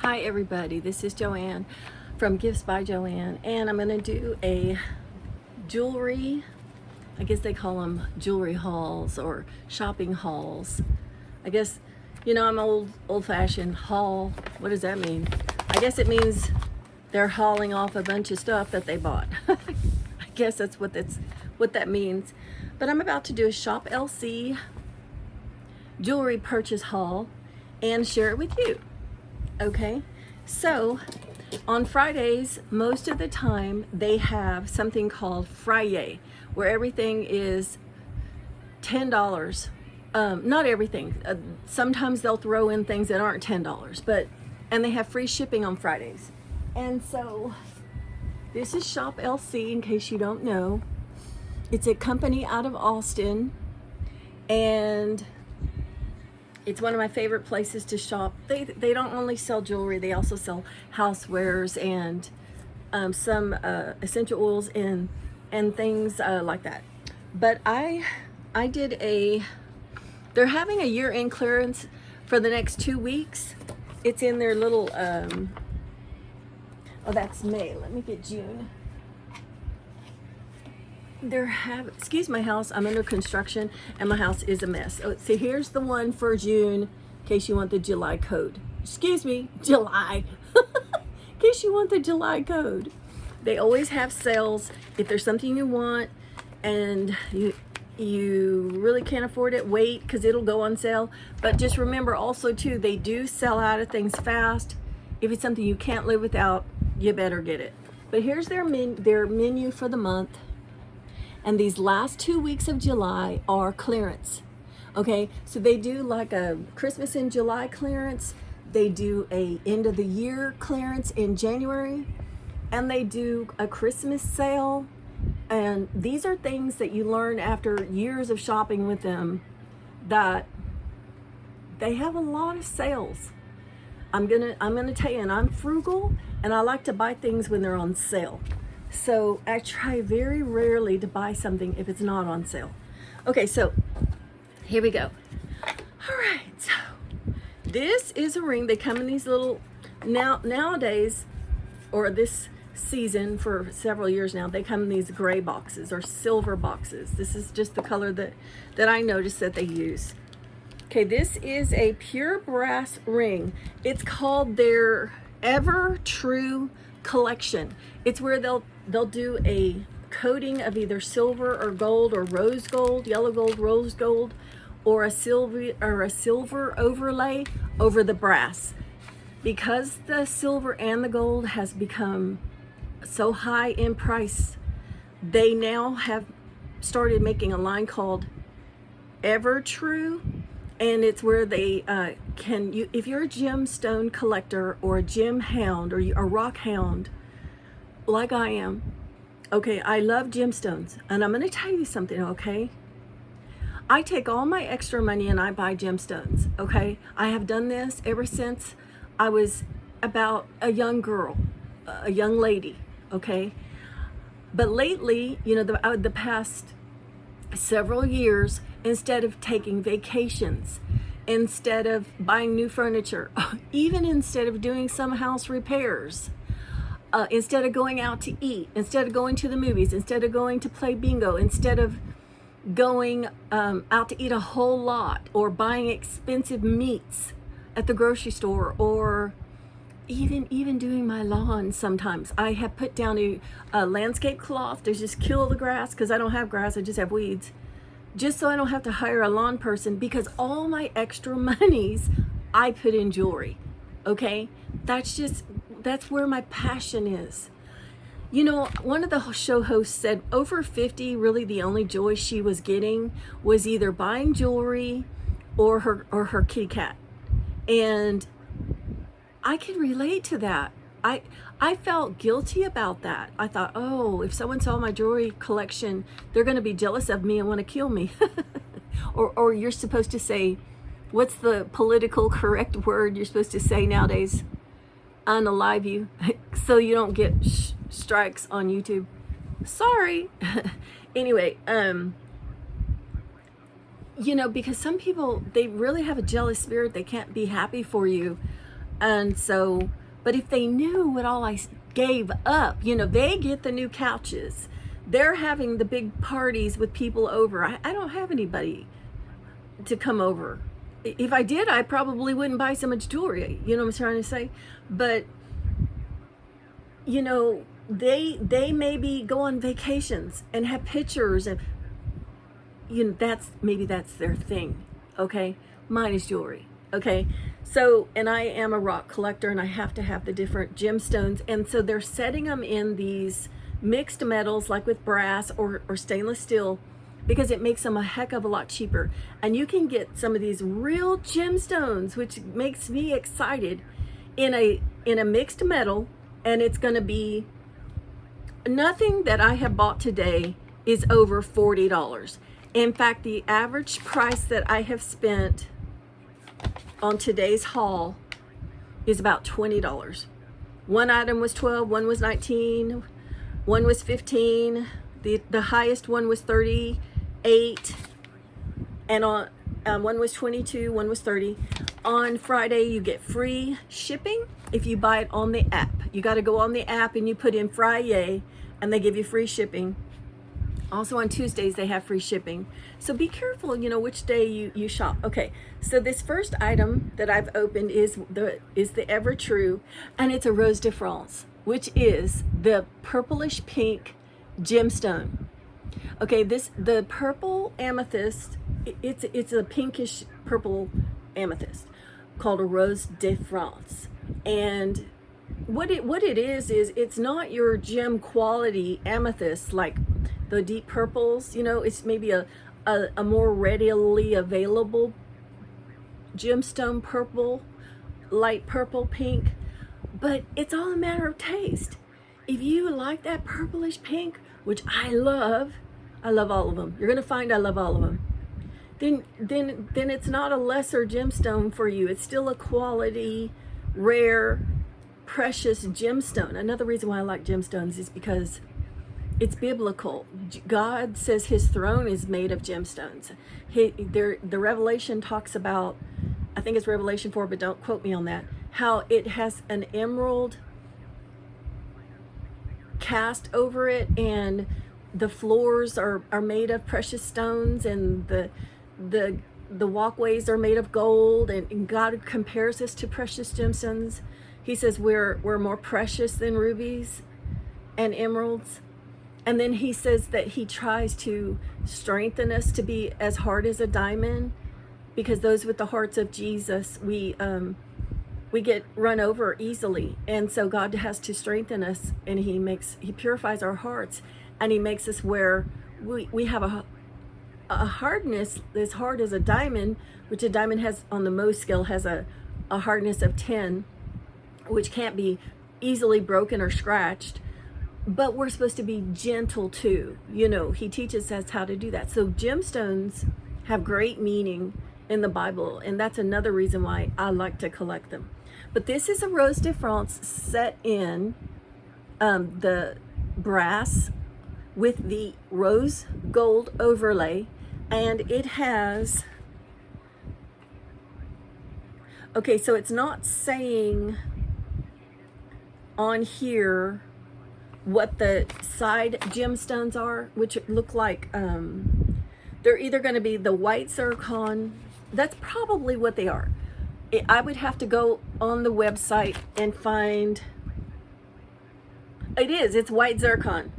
Hi everybody, this is Joanne from Gifts by Joanne, and I'm going to do a jewelry, I guess they call them jewelry hauls or shopping hauls. I guess, I'm old-fashioned. Haul, what does that mean? I guess it means they're hauling off a bunch of stuff that they bought. I guess that's what that means. But I'm about to do a Shop LC jewelry purchase haul and share it with you. Okay, so on Fridays, most of the time they have something called Friday, where everything is $10. Not everything. Sometimes they'll throw in things that aren't $10, and they have free shipping on Fridays. And so this is Shop LC, in case you don't know. It's a company out of Austin, and it's one of my favorite places to shop. They don't only sell jewelry, they also sell housewares and some essential oils and things like that. But I did they're having a year-end clearance for the next 2 weeks. It's in their little, oh, that's May. Let me get June. Excuse my house, I'm under construction and my house is a mess. Oh, so here's the one for June, in case you want the July code. Excuse me, July. In case you want the July code. They always have sales. If there's something you want and you really can't afford it, wait, because it'll go on sale. But just remember also too, they do sell out of things fast. If it's something you can't live without, you better get it. But here's their menu for the month. And these last 2 weeks of July are clearance. Okay, so they do like a Christmas in July clearance. They do a end of the year clearance in January. And they do a Christmas sale. And these are things that you learn after years of shopping with them, that they have a lot of sales. I'm gonna tell you, and I'm frugal, and I like to buy things when they're on sale. So I try very rarely to buy something if it's not on sale. Okay, so here we go. All right, so this is a ring. They come in these little, nowadays, or this season for several years now, they come in these gray boxes or silver boxes. This is just the color that I noticed that they use. Okay, this is a pure brass ring. It's called their Ever True collection. It's where they'll do a coating of either silver or gold or rose gold, yellow gold, rose gold, or a silver overlay over the brass. Because the silver and the gold has become so high in price, they now have started making a line called Ever True, and it's where they if you're a gemstone collector or a gem hound or a rock hound like I am, okay, I love gemstones, and I'm going to tell you something, okay? I take all my extra money and I buy gemstones, okay? I have done this ever since I was about a young girl, a young lady, okay? But lately, the past several years, instead of taking vacations, instead of buying new furniture, even instead of doing some house repairs, instead of going out to eat, instead of going to the movies, instead of going to play bingo, instead of going out to eat a whole lot, or buying expensive meats at the grocery store, or even doing my lawn sometimes. I have put down a landscape cloth to just kill the grass, because I don't have grass, I just have weeds, just so I don't have to hire a lawn person, because all my extra monies I put in jewelry, okay? That's where my passion is. One of the show hosts said over 50, really the only joy she was getting was either buying jewelry or her kitty cat. And I can relate to that. I felt guilty about that. I thought, oh, if someone saw my jewelry collection, they're going to be jealous of me and want to kill me. or you're supposed to say, what's the political correct word you're supposed to say nowadays? Unalive you, so you don't get strikes on YouTube. Sorry. Anyway, because some people, they really have a jealous spirit. They can't be happy for you. And so, but if they knew what all I gave up, you know, they get the new couches. They're having the big parties with people over. I don't have anybody to come over. If I did, I probably wouldn't buy so much jewelry. You know what I'm trying to say? But, you know, they maybe go on vacations and have pictures, and you know, maybe that's their thing. Okay, mine is jewelry. Okay, so, and I am a rock collector, and I have to have the different gemstones, and so they're setting them in these mixed metals, like with brass or stainless steel, because it makes them a heck of a lot cheaper. And you can get some of these real gemstones, which makes me excited, in a mixed metal, and it's going to be nothing that I have bought today is over $40. In fact, the average price that I have spent on today's haul is about $20. One item was $12, one was $19, one was $15. The highest one was $38, and on one was $22, one was $30. On Friday, you get free shipping if you buy it on the app. You got to go on the app and you put in Friday, and they give you free shipping. Also on Tuesdays, they have free shipping. So be careful, you know, which day you shop. Okay, so this first item that I've opened is the Ever True, and it's a Rose de France, which is the purplish pink gemstone. Okay, the purple amethyst, it's a pinkish purple amethyst called a Rose de France. And what it is it's not your gem quality amethyst like the deep purples, you know. It's maybe a more readily available gemstone purple, light purple, pink, but it's all a matter of taste. If you like that purplish pink, which I love all of them. You're gonna find I love all of them. Then it's not a lesser gemstone for you. It's still a quality, rare, precious gemstone. Another reason why I like gemstones is because it's biblical. God says his throne is made of gemstones. The Revelation talks about, I think it's Revelation 4, but don't quote me on that, how it has an emerald cast over it, and the floors are made of precious stones, and the walkways are made of gold, and God compares us to precious gemstones. He says we're more precious than rubies and emeralds. And then he says that he tries to strengthen us to be as hard as a diamond, because those with the hearts of Jesus, we get run over easily. And so God has to strengthen us, and he purifies our hearts, and he makes us where we have a hardness as hard as a diamond, which a diamond has on the Mohs scale has a hardness of 10, which can't be easily broken or scratched. But we're supposed to be gentle too. You know, he teaches us how to do that. So gemstones have great meaning in the Bible, and that's another reason why I like to collect them. But this is a Rose de France set in the brass with the rose gold overlay, and it has, okay, so it's not saying on here what the side gemstones are, which look like they're either going to be the white zircon. That's probably what they are. I would have to go on the website and find. It's white zircon.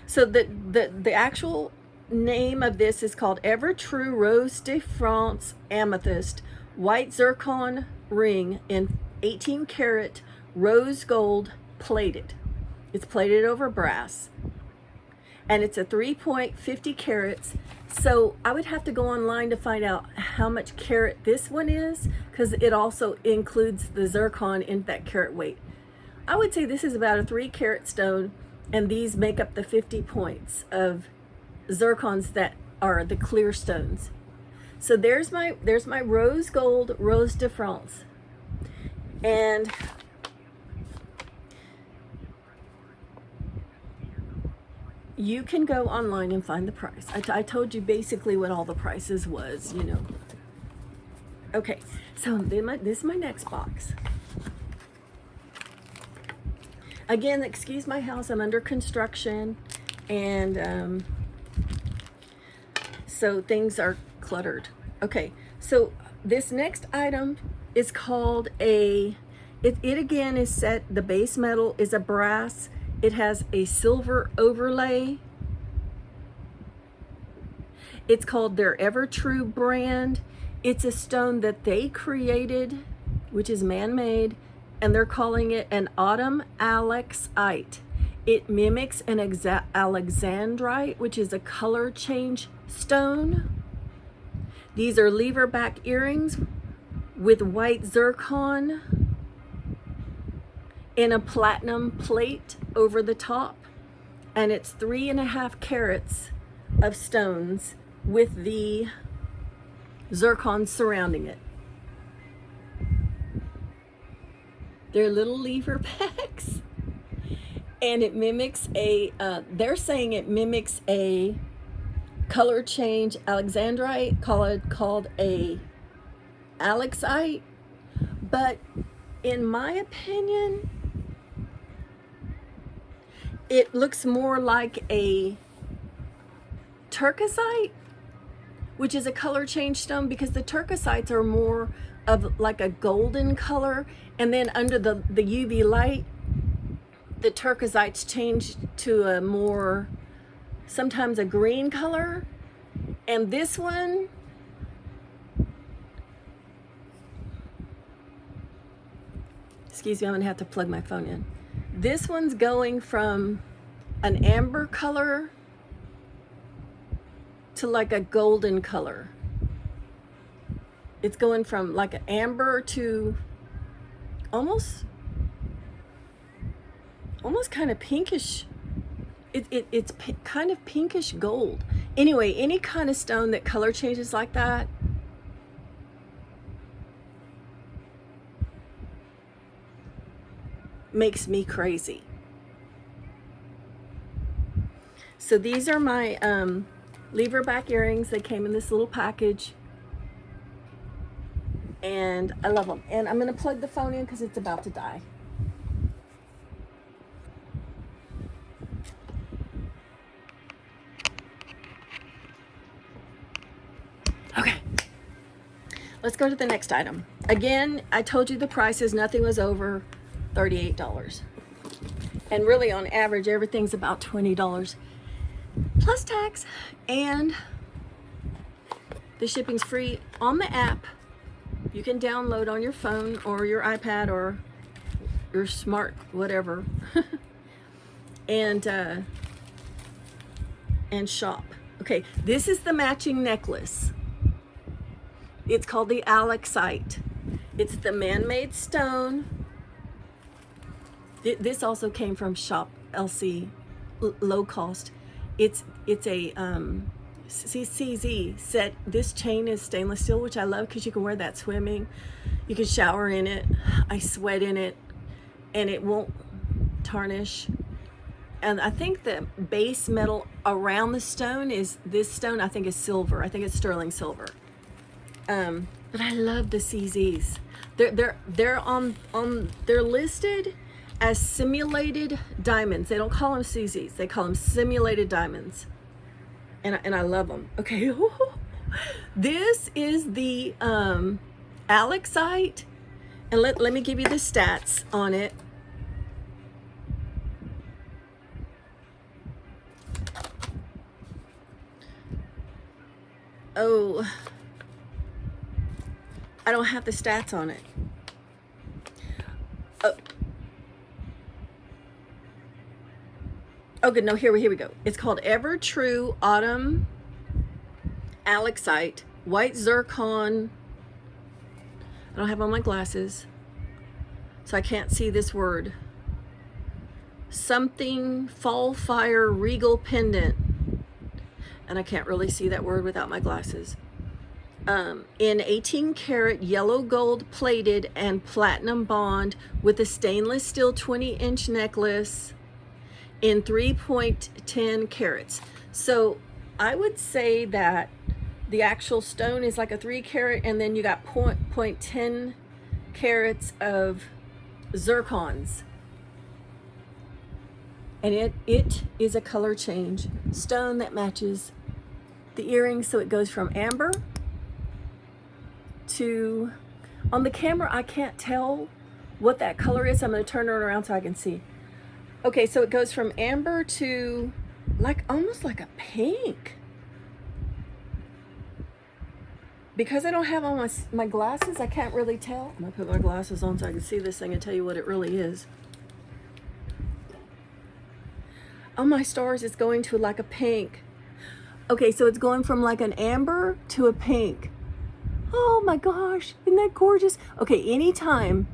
So the actual name of this is called Ever True Rose de France Amethyst White Zircon Ring in 18 karat rose gold plated. It's plated over brass, and it's a 3.50 carats. So I would have to go online to find out how much carat this one is, because it also includes the zircon in that carat weight. I would say this is about a 3 carat stone, and these make up the 50 points of zircons that are the clear stones. So there's my rose gold Rose de France. And you can go online and find the price. I told you basically what all the prices was, you know. Okay, so then this is my next box. Again, excuse my house, I'm under construction, and so things are cluttered. Okay, so this next item is called it again is set, the base metal is a brass. It has a silver overlay. It's called their Ever True brand. It's a stone that they created, which is man-made, and they're calling it an autumn alexite. It mimics an alexandrite, which is a color change stone. These are lever back earrings with white zircon in a platinum plate over the top, and it's 3.5 carats of stones with the zircon surrounding it. They're little lever backs, and it mimics they're saying it mimics a color change alexandrite called a alexite, but in my opinion, it looks more like a turquoisite, which is a color change stone, because the turquoisites are more of like a golden color, and then under the UV light, the turquoisites change to a more, sometimes a green color. And this one, excuse me, I'm gonna have to plug my phone in. This one's going from an amber color to like a golden color. It's going from like an amber to almost kind of pinkish. It's kind of pinkish gold. Anyway, any kind of stone that color changes like that, makes me crazy. So these are my lever back earrings. They came in this little package, and I love them. And I'm gonna plug the phone in because it's about to die. Okay, let's go to the next item. Again, I told you the prices, nothing was over $38. And really on average, everything's about $20 plus tax, and the shipping's free on the app. You can download on your phone or your iPad or your smart whatever and shop. Okay, this is the matching necklace. It's called the alexite. It's the man-made stone. This also came from Shop LC, low cost. It's a CZ set. This chain is stainless steel, which I love because you can wear that swimming. You can shower in it. I sweat in it, and it won't tarnish. And I think the base metal around the stone is, this stone I think is silver. I think it's sterling silver. But I love the CZs. They're listed as simulated diamonds. They don't call them CZs. They call them simulated diamonds. And I love them. Okay. This is the alexite. And let me give you the stats on it. Oh, I don't have the stats on it. Oh, good. No, here we go. It's called Ever True Autumn Alexite, white zircon. I don't have on my glasses, so I can't see this word. Something Fall Fire Regal Pendant. And I can't really see that word without my glasses. In 18 karat yellow gold plated and platinum bond with a stainless steel 20-inch necklace in 3.10 carats. So I would say that the actual stone is like a 3 carat, and then you got 0.10 carats of zircons. and it is a color change stone that matches the earrings. So it goes from amber to, on the camera I can't tell what that color is. I'm going to turn it around so I can see. Okay, so it goes from amber to like almost like a pink. Because I don't have on my glasses, I can't really tell. I'm gonna put my glasses on so I can see this thing and tell you what it really is. Oh my stars, it's going to like a pink. Okay, so it's going from like an amber to a pink. Oh my gosh, isn't that gorgeous? Okay, anytime,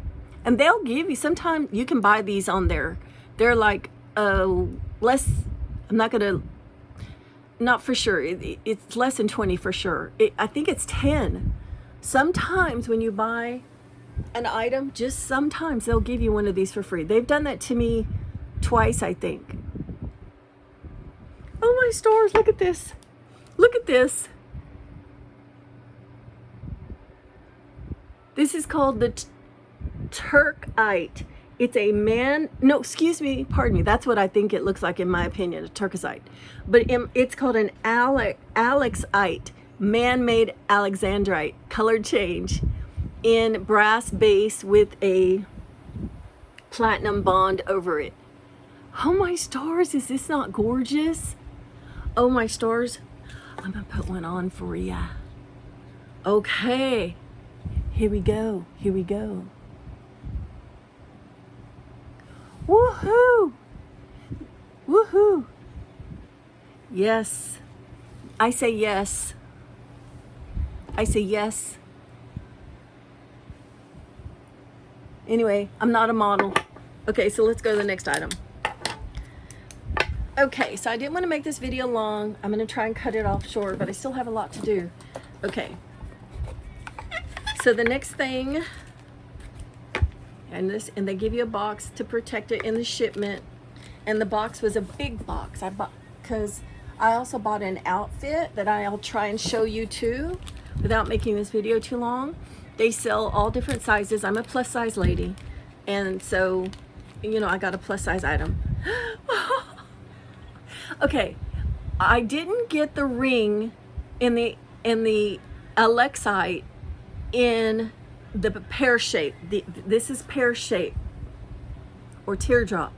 and they'll give you, sometimes you can buy these on there. They're like less, I'm not gonna, not for sure, it's less than 20 for sure. I think it's 10. Sometimes when you buy an item, just sometimes they'll give you one of these for free. They've done that to me twice, I think. Oh my stars, look at this. Look at this. This is called the Turkite. It's a pardon me, that's what I think it looks like in my opinion, a turquoisite. But it's called an Alexite, man-made Alexandrite, color change in brass base with a platinum bond over it. Oh my stars, is this not gorgeous? Oh my stars, I'm gonna put one on for ya. Okay, here we go, here we go. Woohoo! Woohoo! Yes. I say yes. I say yes. Anyway, I'm not a model. Okay, so let's go to the next item. Okay, so I didn't want to make this video long. I'm going to try and cut it off short, but I still have a lot to do. Okay. So the next thing, and they give you a box to protect it in the shipment, and the box was a big box. I bought because I also bought an outfit that I'll try and show you too without making this video too long. They sell all different sizes. I'm a plus size lady, and so you know I got a plus size item. Okay, I didn't get the ring in the Alexite in the pear shape. This is pear shape or teardrop.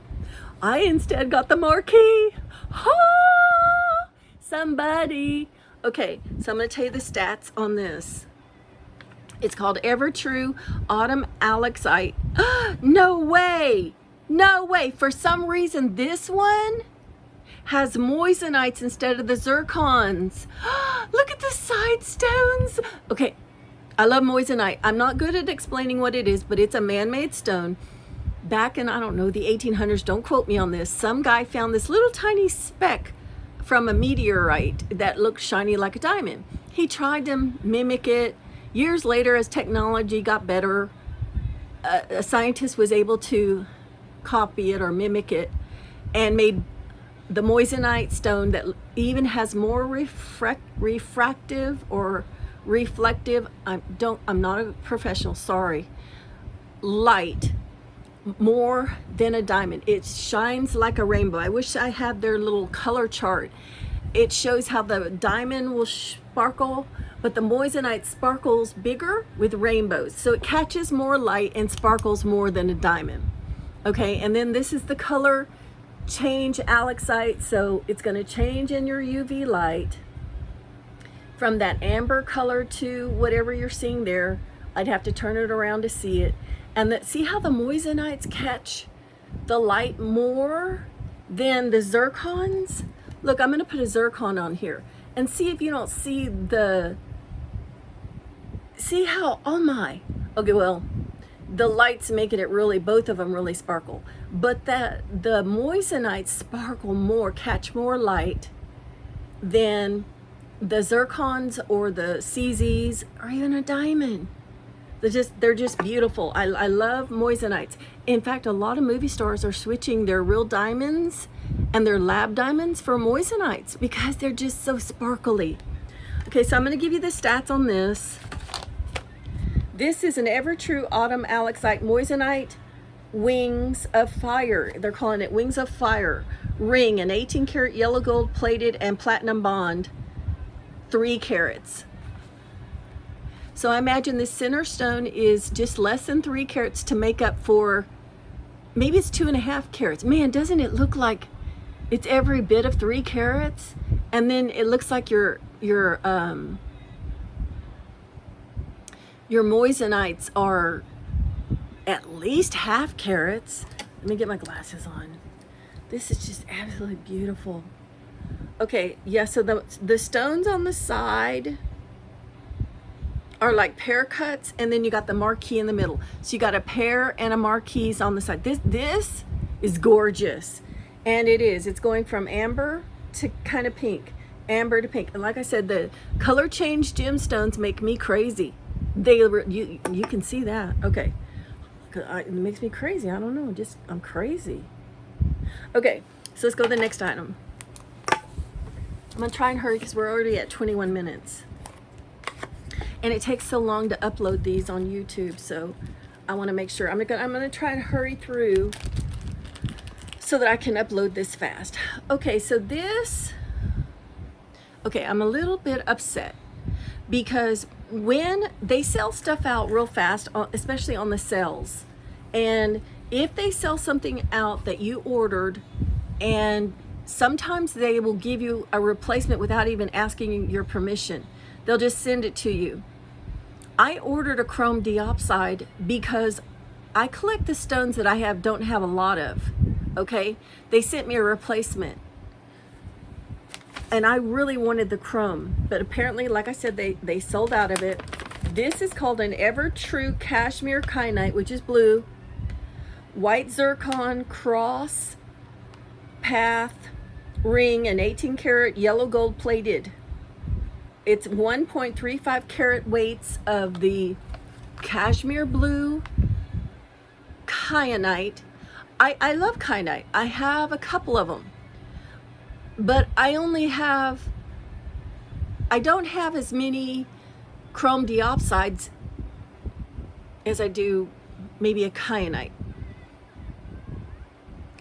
I instead got the marquee. Ha! Somebody. Okay, so I'm going to tell you the stats on this. It's called Evertrue Autumn Alexite. No way. No way. For some reason, this one has moisanites instead of the zircons. Look at the side stones. Okay, I love moissanite. I'm not good at explaining what it is, but it's a man-made stone. Back in, I don't know, the 1800s, don't quote me on this, some guy found this little tiny speck from a meteorite that looked shiny like a diamond. He tried to mimic it. Years later, as technology got better, a scientist was able to copy it or mimic it and made the moissanite stone that even has more refractive or reflective, I'm not a professional, sorry, light, more than a diamond. It shines like a rainbow. I wish I had their little color chart. It shows how the diamond will sparkle, but the moissanite sparkles bigger with rainbows. So it catches more light and sparkles more than a diamond. Okay, and then this is the color change Alexite. So it's going to change in your UV light from that amber color to whatever you're seeing there. I'd have to turn it around to see it. And see how the moissanites catch the light more than the zircons? Look, I'm going to put a zircon on here and see if you don't see see how, oh my, okay, well, the light's making it really, both of them really sparkle, but the moissanites sparkle more, catch more light than the zircons or the CZs or even a diamond. They're just beautiful. I love moissanites. In fact, a lot of movie stars are switching their real diamonds and their lab diamonds for moissanites because they're just so sparkly. Okay, so I'm going to give you the stats on this. This is an Evertrue Autumn Alexite Moissanite Wings of Fire. They're calling it Wings of Fire. Ring, an 18 karat yellow gold plated and platinum bond, 3 carats. So I imagine this center stone is just less than 3 carats to make up for, maybe it's 2.5 carats. Man, doesn't it look like it's every bit of 3 carats? And then it looks like your moissanite are at least 1/2 carats. Let me get my glasses on. This is just absolutely beautiful. Okay, yeah, so the stones on the side are like pear cuts, and then you got the marquee in the middle. So you got a pear and a marquise on the side. This is gorgeous, and it is. It's going from amber to kind of pink, amber to pink. And like I said, the color change gemstones make me crazy. You can see that. Okay, it makes me crazy. I don't know, just I'm crazy. Okay, so let's go to the next item. I'm gonna try and hurry because we're already at 21 minutes. And it takes so long to upload these on YouTube, so I want to make sure. I'm gonna try and hurry through so that I can upload this fast. Okay, so this, okay, I'm a little bit upset because when they sell stuff out real fast, especially on the sales, and if they sell something out that you ordered, and sometimes they will give you a replacement without even asking your permission. They'll just send it to you. I ordered a chrome diopside because I collect the stones that I don't have a lot of, okay? They sent me a replacement. And I really wanted the chrome, but apparently, like I said, they sold out of it. This is called an Ever True Cashmere Kyanite, which is blue, white zircon cross path ring, and 18 karat yellow gold plated. It's 1.35 carat weights of the cashmere blue kyanite. I love kyanite. I have a couple of them, but I don't have as many chrome diopsides as I do maybe a kyanite.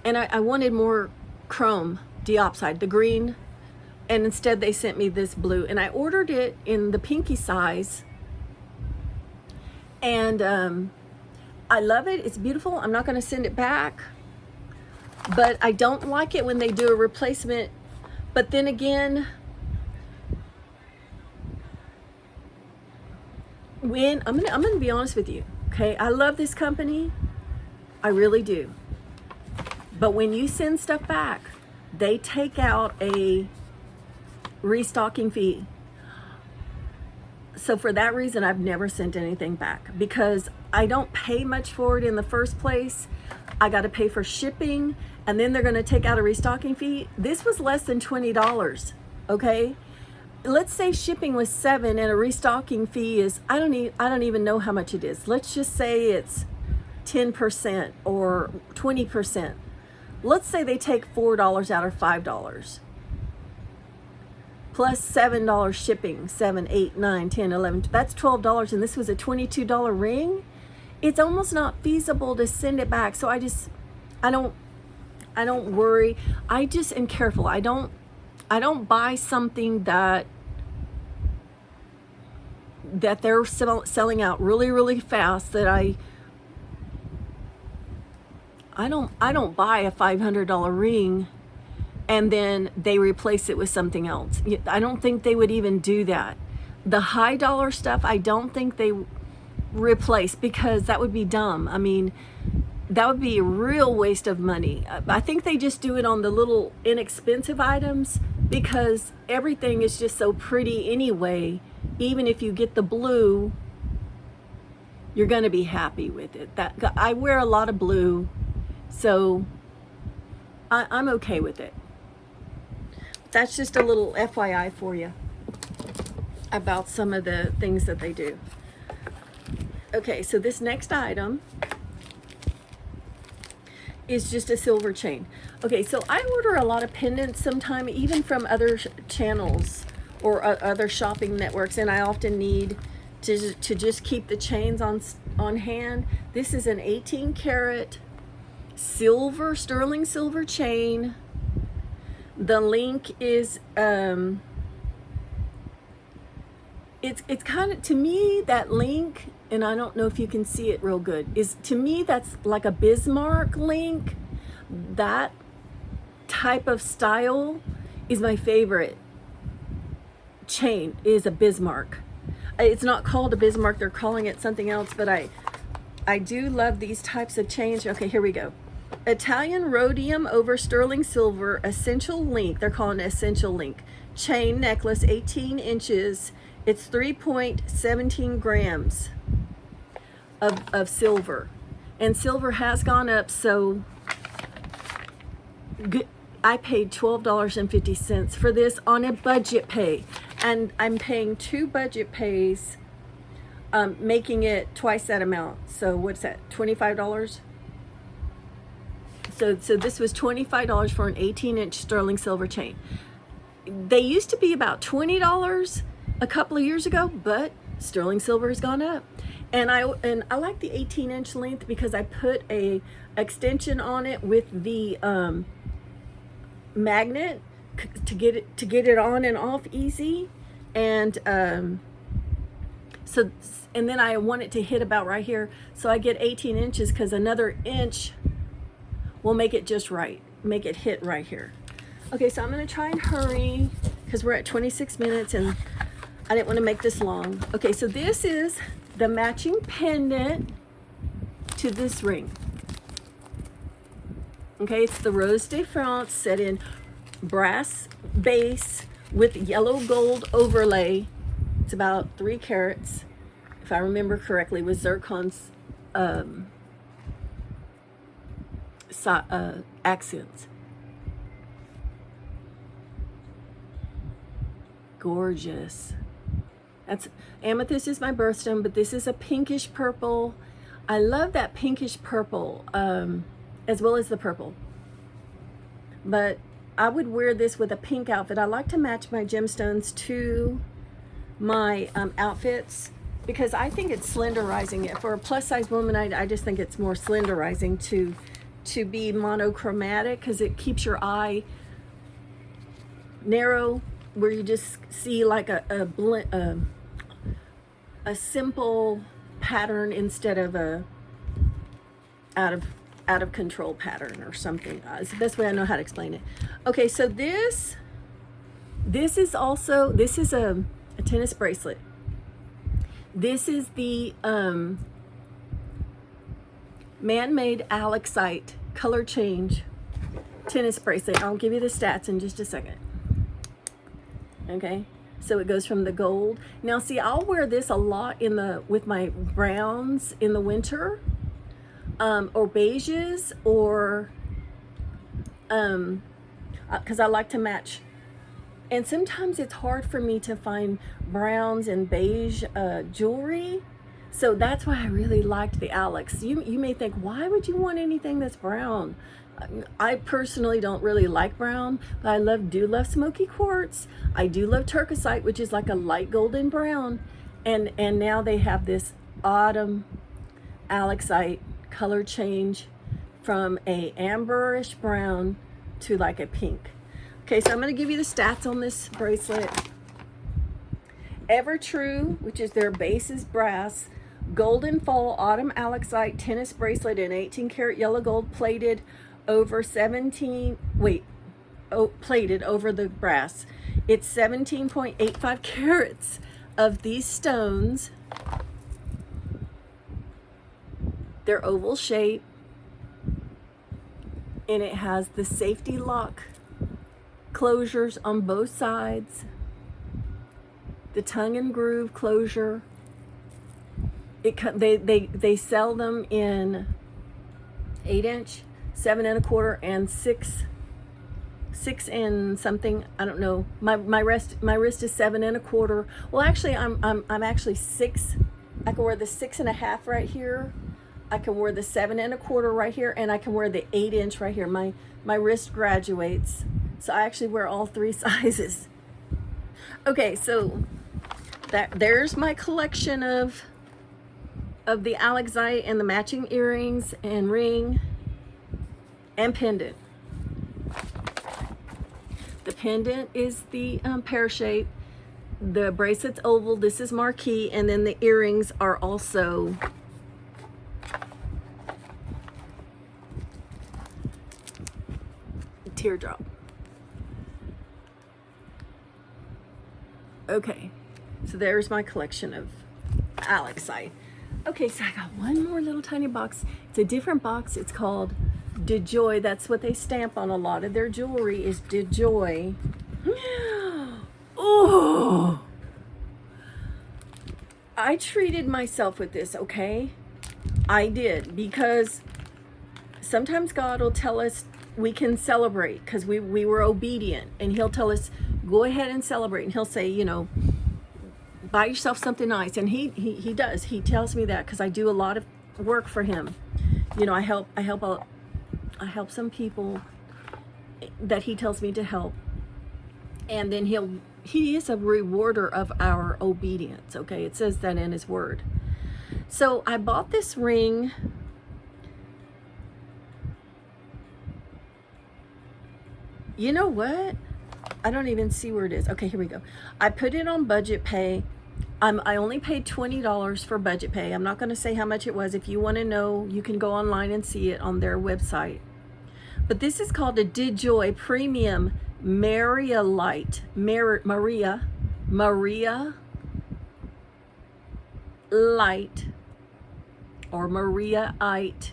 And I wanted more chrome diopside, the green, and instead they sent me this blue, and I ordered it in the pinky size, and I love it. It's beautiful. I'm not going to send it back, but I don't like it when they do a replacement. But then again, when I'm gonna be honest with you, okay, I love this company, I really do, but when you send stuff back, they take out a restocking fee. So for that reason, I've never sent anything back, because I don't pay much for it in the first place. I got to pay for shipping, and then they're going to take out a restocking fee. This was less than $20, okay? Let's say shipping was $7 and a restocking fee is, I don't even know how much it is. Let's just say it's 10% or 20%. Let's say they take $4 out or $5. Plus $7 shipping, 7, 8, 9, 10, 11, that's $12, and this was a $22 ring. It's almost not feasible to send it back. So I don't worry. I just am careful. I don't buy something that they're selling out really, really fast, that I don't buy a $500 ring and then they replace it with something else. I don't think they would even do that. The high dollar stuff, I don't think they replace, because that would be dumb. I mean, that would be a real waste of money. I think they just do it on the little inexpensive items, because everything is just so pretty anyway. Even if you get the blue, you're going to be happy with it. I wear a lot of blue, so I'm okay with it. That's just a little FYI for you about some of the things that they do. Okay, so this next item is just a silver chain. Okay, so I order a lot of pendants sometime, even from other channels or other shopping networks, and I often need to just keep the chains on hand. This is an 18 karat silver, sterling silver chain. The link is it's kind of, to me, that link, and I don't know if you can see it real good, is, to me, that's like a Bismarck link. That type of style is my favorite chain, is a Bismarck. It's not called a Bismarck, they're calling it something else, but I do love these types of chains. Okay, here we go. Italian rhodium over sterling silver essential link. They're calling it essential link. Chain necklace, 18 inches. It's 3.17 grams of silver. And silver has gone up, so good. I paid $12.50 for this on a budget pay. And I'm paying 2 budget pays, making it twice that amount. So what's that, $25? So this was $25 for an 18-inch sterling silver chain. They used to be about $20 a couple of years ago, but sterling silver has gone up. And I like the 18-inch length because I put a extension on it with the magnet to get it on and off easy. And so, and then I want it to hit about right here, so I get 18 inches because another inch will make it just right, make it hit right here. Okay, so I'm gonna try and hurry because we're at 26 minutes and I didn't want to make this long. Okay, so this is the matching pendant to this ring. Okay, it's the Rose de France set in brass base with yellow gold overlay. It's about 3 carats, if I remember correctly, with zircon's accents. Gorgeous. That's amethyst is my birthstone, but this is a pinkish purple. I love that pinkish purple, as well as the purple. But I would wear this with a pink outfit. I like to match my gemstones to my outfits because I think it's slenderizing it. For a plus size woman, I just think it's more slenderizing to be monochromatic because it keeps your eye narrow, where you just see like a simple pattern instead of a out of control pattern or something. It's the best way I know how to explain it. Okay, so this is also, this is a tennis bracelet. This is the man-made Alexite color change tennis bracelet. I'll give you the stats in just a second. Okay, so it goes from the gold. Now see, I'll wear this a lot with my browns in the winter, or beiges, or because I like to match. And sometimes it's hard for me to find browns and beige jewelry. So that's why I really liked the Alex. You may think, why would you want anything that's brown? I personally don't really like brown, but I do love smoky quartz. I do love turquoisite, which is like a light golden brown. And now they have this autumn Alexite color change from a amberish brown to like a pink. Okay, so I'm going to give you the stats on this bracelet. Evertrue, which is their base is brass, golden fall autumn Alexite tennis bracelet in 18 karat yellow gold plated over plated over the brass. It's 17.85 carats of these stones. They're oval shape, and it has the safety lock closures on both sides, the tongue and groove closure. They sell them in 8-inch, 7 1/4, and 6 and something. I don't know. My wrist is 7 1/4. Well, actually, I'm actually 6. I can wear the 6 1/2 right here. I can wear the 7 1/4 right here, and I can wear the 8-inch right here. My wrist graduates, so I actually wear all 3 sizes. Okay, so there's my collection of the Alexite and the matching earrings and ring. and pendant. The pendant is the pear shape. The bracelet's oval. This is marquee, and then the earrings are also teardrop. Okay, so there's my collection of Alexite. Okay, so I got one more little tiny box. It's a different box. It's called DeJoy. That's what they stamp on a lot of their jewelry, is DeJoy. Oh, I treated myself with this, okay? I did, because sometimes God will tell us we can celebrate because we were obedient, and he'll tell us, go ahead and celebrate. And he'll say, you know, buy yourself something nice. And he does. He tells me that because I do a lot of work for him. You know, I help some people that he tells me to help. And then he is a rewarder of our obedience, okay? It says that in his word. So I bought this ring. You know what? I don't even see where it is. Okay, here we go. I put it on budget pay. I only paid $20 for budget pay. I'm not going to say how much it was. If you want to know, you can go online and see it on their website. But this is called a DeJoy Premium Maria Light. Maria Light, or Maria-ite,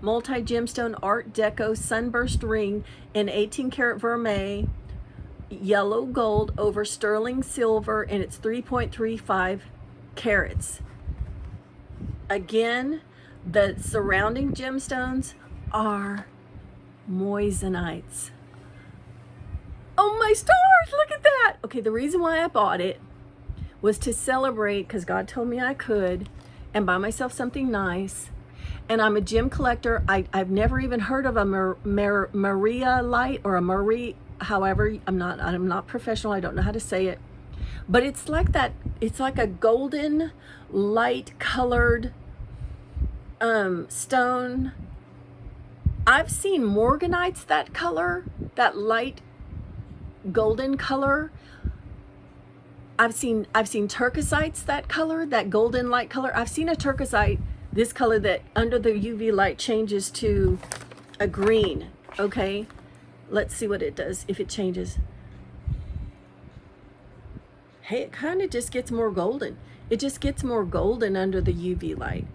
multi-gemstone Art Deco sunburst ring in 18 karat vermeil, yellow gold over sterling silver, and it's 3.35 carats. Again, the surrounding gemstones are moissanite. Oh my stars, look at that. Okay, the reason why I bought it was to celebrate, because God told me I could, and buy myself something nice. And I'm a gem collector. I've never even heard of a Maria Light or a Marie, however, I'm not professional. I don't know how to say it. But it's like that. It's like a golden light colored stone. I've seen morganites that color, that light golden color. I've seen turquoisites that color, that golden light color. I've seen a turquoisite this color that under the UV light changes to a green. Okay, let's see what it does if it changes. Hey, it kind of just gets more golden. It just gets more golden under the UV light.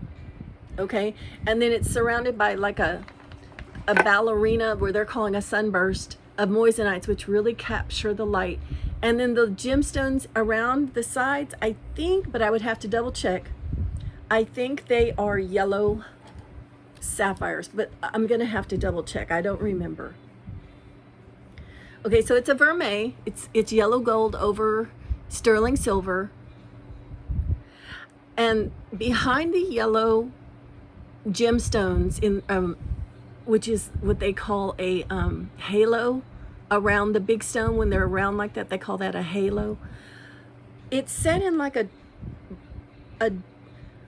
Okay, and then it's surrounded by like a ballerina, where they're calling a sunburst of moissanites, which really capture the light. And then the gemstones around the sides, I think, but I would have to double check, I think they are yellow sapphires, but I'm gonna have to double check. I don't remember. Okay, so it's a vermeil. It's yellow gold over sterling silver. And behind the yellow gemstones, in which is what they call a halo around the big stone, when they're around like that, they call that a halo. It's set in like a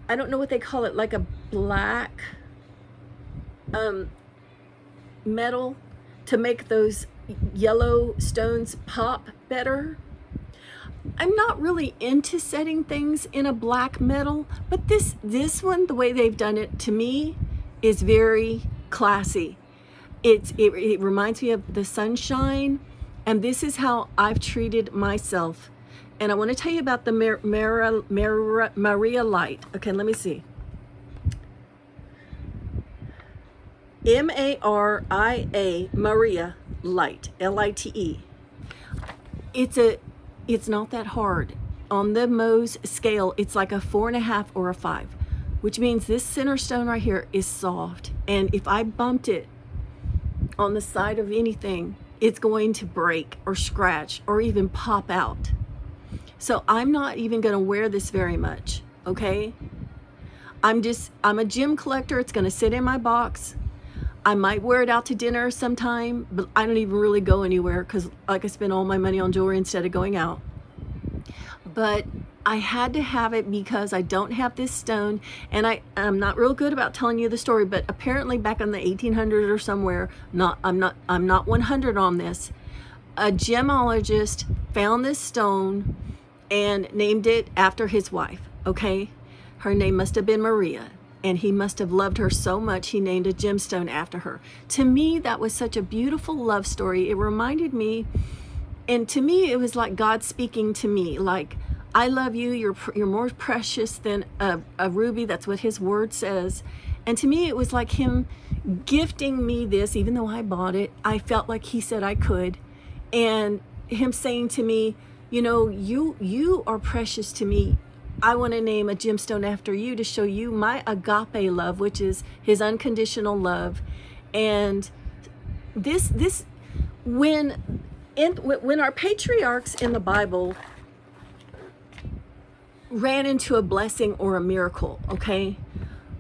I don't know what they call it, like a black metal to make those yellow stones pop better. I'm not really into setting things in a black metal, but this one, the way they've done it, to me, is very classy. It reminds me of the sunshine, and this is how I've treated myself. And I want to tell you about the Maria Light. Okay, let me see. Maria, Maria Light, Lite. It's not that hard. On the Mohs scale, it's like a 4.5 or a 5, which means this center stone right here is soft. And if I bumped it on the side of anything, it's going to break or scratch or even pop out. So I'm not even going to wear this very much, okay? I'm a gem collector. It's going to sit in my box. I might wear it out to dinner sometime, but I don't even really go anywhere because, like, I spend all my money on jewelry instead of going out. But I had to have it because I don't have this stone, and I'm not real good about telling you the story, but apparently back in the 1800s or somewhere, I'm not 100 on this, a gemologist found this stone and named it after his wife, okay? Her name must have been Maria, and he must have loved her so much he named a gemstone after her. To me, that was such a beautiful love story. It reminded me, and to me, it was like God speaking to me, like, I love you, you're more precious than a ruby. That's what his word says. And to me, it was like him gifting me this, even though I bought it. I felt like he said I could. And him saying to me, you know, you are precious to me. I want to name a gemstone after you to show you my agape love, which is his unconditional love. And when our patriarchs in the Bible ran into a blessing or a miracle, okay,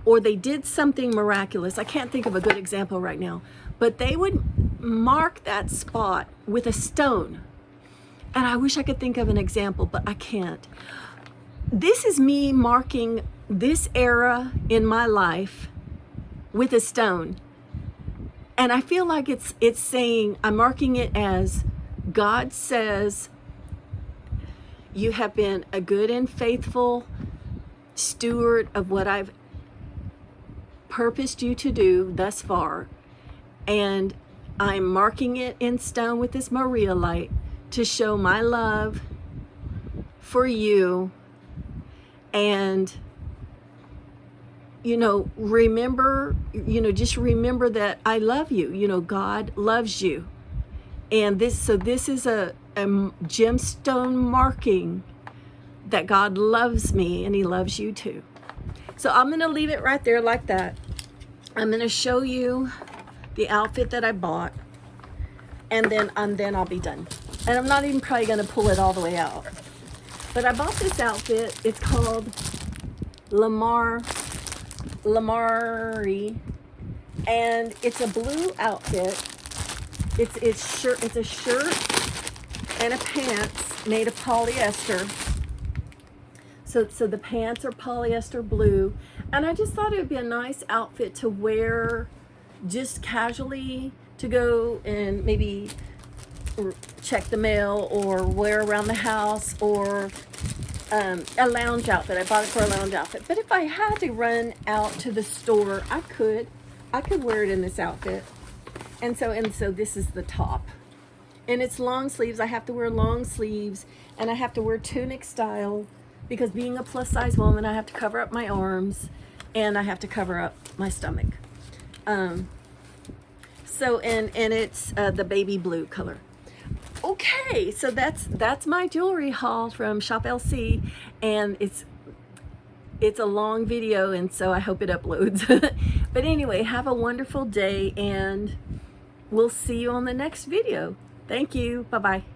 or they did something miraculous, I can't think of a good example right now, but they would mark that spot with a stone. And I wish I could think of an example, but I can't. This is me marking this era in my life with a stone. And I feel like it's saying, I'm marking it as God says, you have been a good and faithful steward of what I've purposed you to do thus far. And I'm marking it in stone with this Maria light to show my love for you. And, you know, remember, just remember that I love you. God loves you. And this is a gemstone marking that God loves me and he loves you too. So I'm going to leave it right there like that. I'm going to show you the outfit that I bought, and then I'll be done. And I'm not even probably going to pull it all the way out. But I bought this outfit. It's called Lamari, and it's a blue outfit. It's a shirt and a pants made of polyester. So the pants are polyester blue, and I just thought it would be a nice outfit to wear just casually, to go and maybe check the mail or wear around the house, or a lounge outfit. I bought it for a lounge outfit. But if I had to run out to the store, I could wear it in this outfit. And so this is the top. And it's long sleeves. I have to wear long sleeves, and I have to wear tunic style, because being a plus size woman, I have to cover up my arms and I have to cover up my stomach. So it's the baby blue color. Okay, so that's my jewelry haul from Shop LC, and it's a long video, and so I hope it uploads. But anyway, have a wonderful day, and we'll see you on the next video. Thank you. Bye-bye.